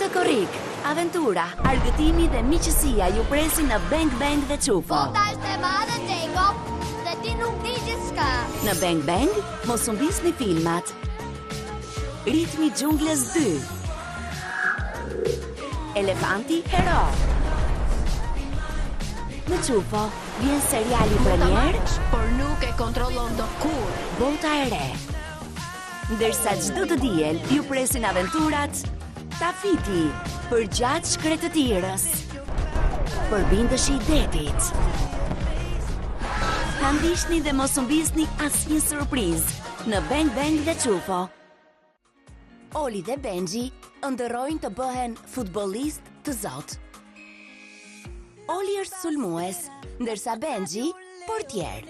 Këtë korrik, aventura, argëtimi dhe miqësia ju presin në Bang Bang dhe Çufo. Bota është e madhe, Jacob, dhe ti nuk di gjithçka. Në Bang Bang, mos u mbisni filmat. Ritmi i xhunglës 2. Elefanti hero. Në Çufo vjen seriali premier, por nuk e kontrollon do kur. Bota e re. Ndërsa çdo të diel ju presin aventurat Tafiti, përgjatë shkretëtirës, përbindëshi i detit. Handishni dhe mos u mbisni asnjë surprizë në Bang Bang dhe Çufo. Oli dhe Benji ëndërrojnë të bëhen futbollist të zot. Oli është sulmues, ndërsa Benji portier.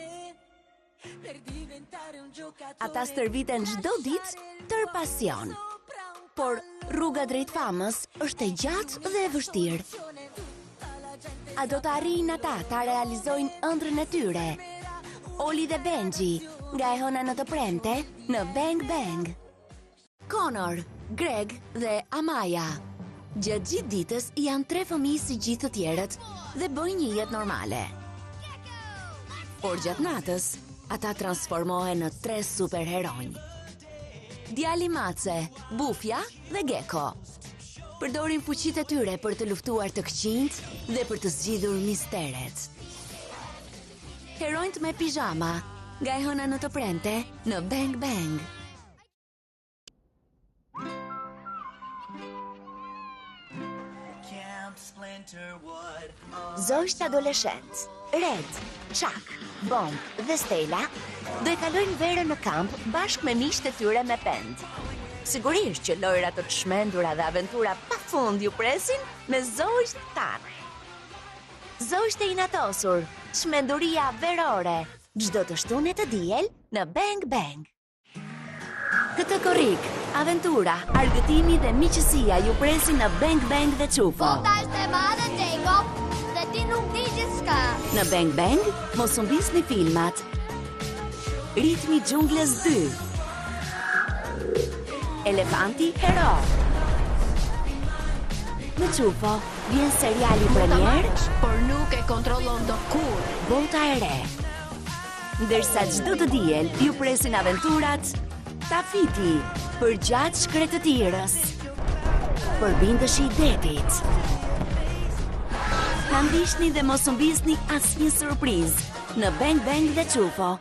Ata stërviten çdo ditë tër pasion. Por rruga drejt famës është e gjatë dhe e vështirë. A do të arrijnë ata ta realizojnë ëndrrën e tyre? Oli dhe Benji, nga e hëna në të premte, në Bang Bang. Connor, Greg dhe Amaya. Gjatë gjithë ditës janë 3 fëmijë si gjithë të tjerët dhe bëjnë një jetë normale. Por gjatë natës, ata transformohen në 3 superheronj. Djali Mace, Bufja dhe Gecko. Përdorin fuqitë e tyre për të luftuar të këqinjt dhe për të zgjidhur misteret. Heronjt me pijama, nga e hëna në të premte, në Bang Bang. Zosht adoleshent, Red, Chuck, Bomb dhe Stella do e kalojnë verën në kamp bashkë me miqtë e tyre me pend. Sigurisht që lojra të çmendura dhe aventura pafund ju presin me zogj tanë. Zogj të inatosur, çmenduria verore, çdo të shtunë të diel në Bang Bang. Këtë korrik, aventura, argëtimi dhe miqësia ju presin në Bang Bang dhe Çufo. Bota është e madhe, Jacob, dhe ti nuk di gjithçka. Në Bang Bang, mos u mbisni filmat. Ritmi i xhunglës 2. Elefanti hero. Në Çufo vjen seriali premier, por nuk e kontrollon do kur. Bota e re. Ndërsa çdo të diel ju presin aventurat Tafiti, përgjatë shkretëtirës, përbindëshi i detit. Handishni dhe mos u mbisni asnjë surprizë në Bang Bang dhe Çufo.